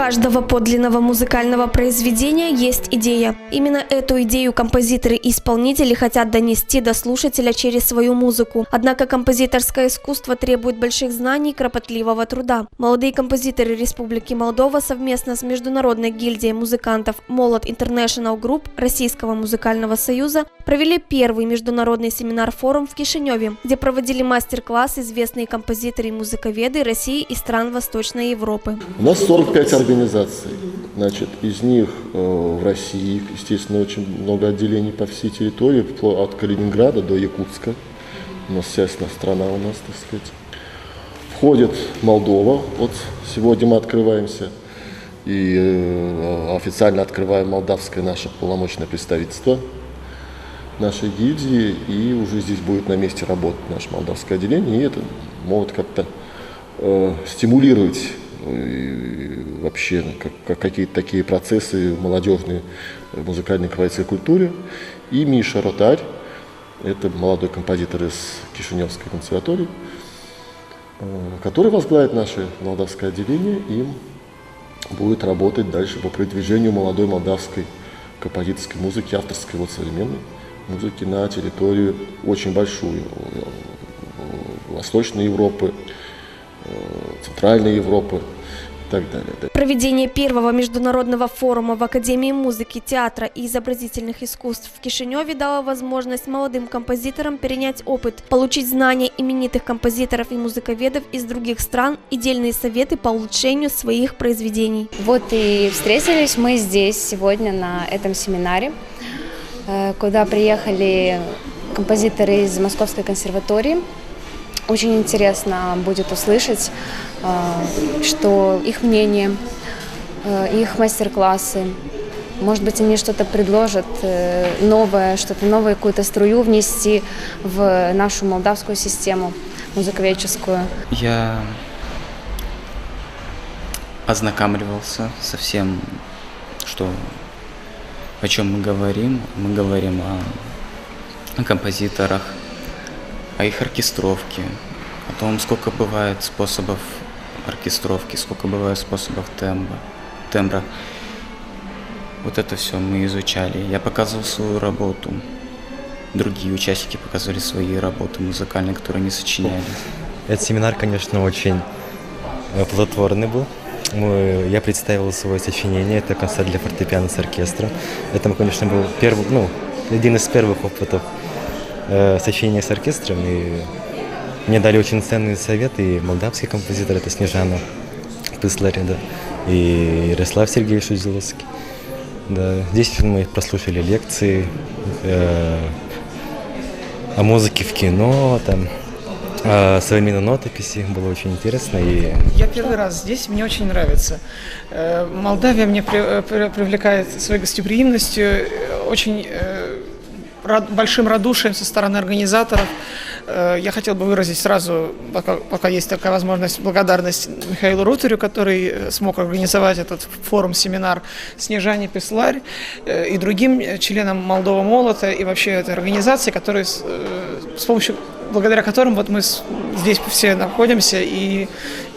каждого подлинного музыкального произведения есть идея. Именно эту идею композиторы и исполнители хотят донести до слушателя через свою музыку. Однако композиторское искусство требует больших знаний и кропотливого труда. Молодые композиторы Республики Молдова совместно с Международной гильдией музыкантов Молот International Group Российского музыкального союза провели первый международный семинар-форум в Кишиневе, где проводили мастер-класс известные композиторы и музыковеды России и стран Восточной Европы. У нас 45 организаций. Значит, из них в России, естественно, очень много отделений по всей территории, от Калининграда до Якутска. У нас вся страна у нас, так сказать. Входит Молдова. Вот сегодня мы открываемся и официально открываем молдавское наше полномочное представительство нашей гильдии, и уже здесь будет на месте работать наше молдавское отделение, и это могут как-то стимулировать вообще как какие-то такие процессы молодежной музыкальной кровательской культуре. И Миша Ротарь, это молодой композитор из Кишиневской консерватории, который возглавит наше молдавское отделение и будет работать дальше по продвижению молодой молдавской композиторской музыки, авторской современной музыки на территорию очень большую Восточной Европы, Центральной Европы и так далее. Проведение первого международного форума в Академии музыки, театра и изобразительных искусств в Кишиневе дало возможность молодым композиторам перенять опыт, получить знания именитых композиторов и музыковедов из других стран и дельные советы по улучшению своих произведений. Вот и встретились мы здесь сегодня на этом семинаре, куда приехали композиторы из Московской консерватории. Очень интересно будет услышать, что их мнение, их мастер-классы. Может быть, они что-то предложат новое, какую-то струю внести в нашу молдавскую систему музыковедческую. Я ознакомливался со всем, о чем мы говорим. Мы говорим о композиторах, о их оркестровке, о том, сколько бывает способов оркестровки, сколько бывает способов тембра. Вот это все мы изучали. Я показывал свою работу. Другие участники показывали свои работы музыкальные, которые они сочиняли. Этот семинар, конечно, очень плодотворный был. Я представил свое сочинение. Это концерт для фортепиано с оркестром. Это, конечно, был один из первых опытов сочинения с оркестром, и мне дали очень ценные советы и молдавский композитор, это Снежана Пыслари, да, и Ярослав Сергеевич Узиловский. Да. Здесь мы прослушали лекции о музыке в кино, о современной нотописи, было очень интересно. Я первый раз здесь, мне очень нравится. Молдавия меня привлекает своей гостеприимностью, очень большим радушием со стороны организаторов. Я хотел бы выразить сразу, пока есть такая возможность, благодарность Михаилу Рутарю, который смог организовать этот форум-семинар, Снежане Пысларь и другим членам Молдова Молота и вообще этой организации, которые благодаря которым мы здесь все находимся и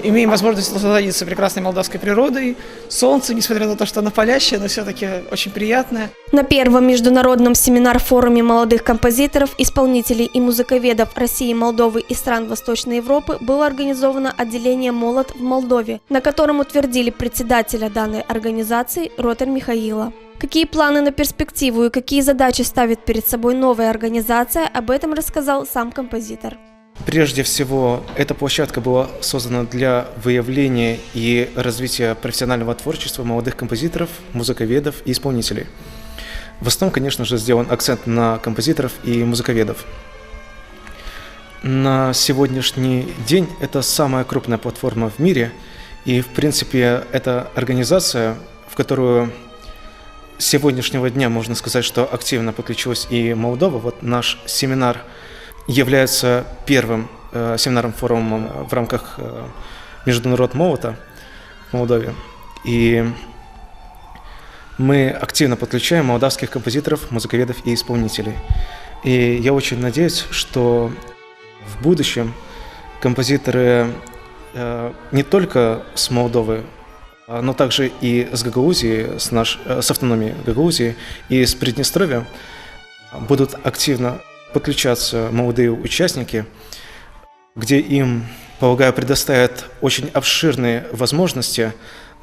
имеем возможность насладиться прекрасной молдавской природой. Солнце, несмотря на то, что оно палящее, но все-таки очень приятное. На первом международном семинар-форуме молодых композиторов, исполнителей и музыковедов России, Молдовы и стран Восточной Европы было организовано отделение «Молот» в Молдове, на котором утвердили председателя данной организации Ротарь Михаила. Какие планы на перспективу и какие задачи ставит перед собой новая организация, об этом рассказал сам композитор. Прежде всего, эта площадка была создана для выявления и развития профессионального творчества молодых композиторов, музыковедов и исполнителей. В основном, конечно же, сделан акцент на композиторов и музыковедов. На сегодняшний день это самая крупная платформа в мире, и, в принципе, это организация, в которую с сегодняшнего дня можно сказать, что активно подключилась и Молдова. Вот наш семинар является первым семинаром-форумом в рамках Международного Молота в Молдове. И мы активно подключаем молдавских композиторов, музыковедов и исполнителей. И я очень надеюсь, что в будущем композиторы не только с Молдовы но также и с Гагаузией, с автономией Гагаузии и с Приднестровья будут активно подключаться молодые участники, где им, полагаю, предоставят очень обширные возможности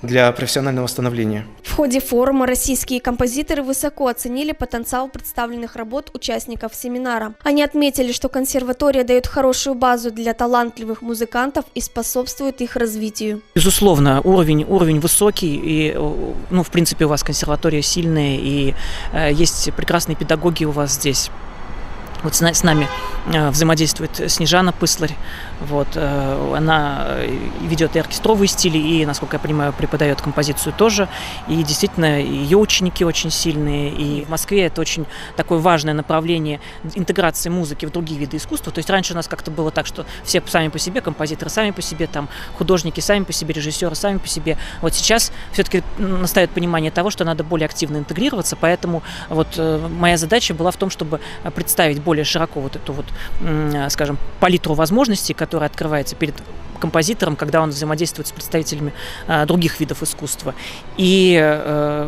для профессионального становления. В ходе форума российские композиторы высоко оценили потенциал представленных работ участников семинара. Они отметили, что консерватория дает хорошую базу для талантливых музыкантов и способствует их развитию. Безусловно, уровень высокий, и, в принципе, у вас консерватория сильная, и есть прекрасные педагоги у вас здесь. Вот с нами взаимодействует Снежана Пысларь. Вот, она ведет и оркестровые стили, и, насколько я понимаю, преподает композицию тоже. И действительно, ее ученики очень сильные. И в Москве это очень такое важное направление интеграции музыки в другие виды искусства. То есть раньше у нас как-то было так, что все сами по себе, композиторы сами по себе, там, художники сами по себе, режиссеры сами по себе. Вот сейчас все-таки настает понимание того, что надо более активно интегрироваться. Поэтому вот моя задача была в том, чтобы представить более широко вот эту вот, скажем, палитру возможностей, которая открывается перед композитором, когда он взаимодействует с представителями других видов искусства. И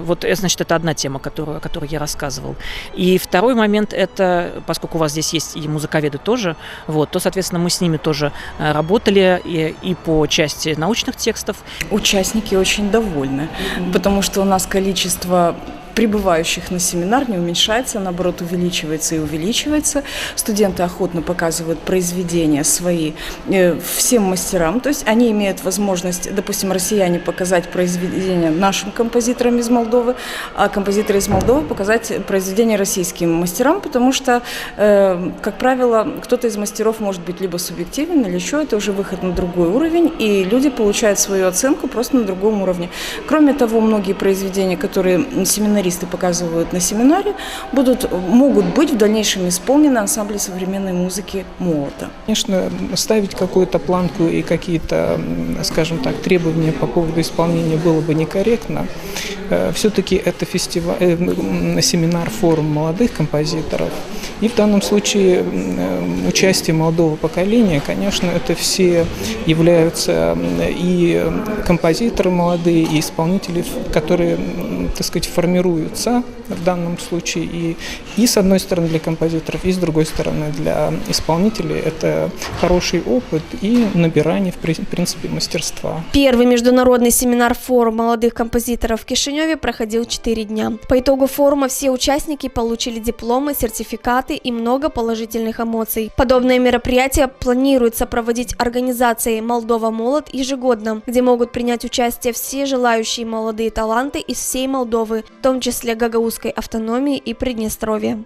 вот, значит, это одна тема, о которой я рассказывал. И второй момент, это, поскольку у вас здесь есть и музыковеды тоже, вот, то, соответственно, мы с ними тоже работали и по части научных текстов. Участники очень довольны, потому что у нас количество прибывающих на семинар не уменьшается, а наоборот увеличивается и увеличивается. Студенты охотно показывают произведения свои всем мастерам, то есть они имеют возможность, допустим, россияне показать произведения нашим композиторам из Молдовы, а композиторы из Молдовы показать произведения российским мастерам, потому что, как правило, кто-то из мастеров может быть либо субъективен, или еще это уже выход на другой уровень, и люди получают свою оценку просто на другом уровне. Кроме того, многие произведения, которые семинаристы показывают на семинаре, могут быть в дальнейшем исполнены ансамблем современной музыки «Молота». Конечно, ставить какую-то планку и какие-то, скажем так, требования по поводу исполнения было бы некорректно. Все-таки это семинар, форум молодых композиторов. И в данном случае участие молодого поколения, конечно, это все являются и композиторы молодые, и исполнители, которые, так сказать, формируются в данном случае и с одной стороны для композиторов, и с другой стороны для исполнителей. Это хороший опыт и набирание, в принципе, мастерства. Первый международный семинар-форум молодых композиторов в Кишиневе проходил 4 дня. По итогу форума все участники получили дипломы, сертификаты и много положительных эмоций. Подобное мероприятие планируется проводить организацией «Молдова Молод» ежегодно, где могут принять участие все желающие молодые таланты из всей Молдовы, в том числе Гагаузской автономии и Приднестровья.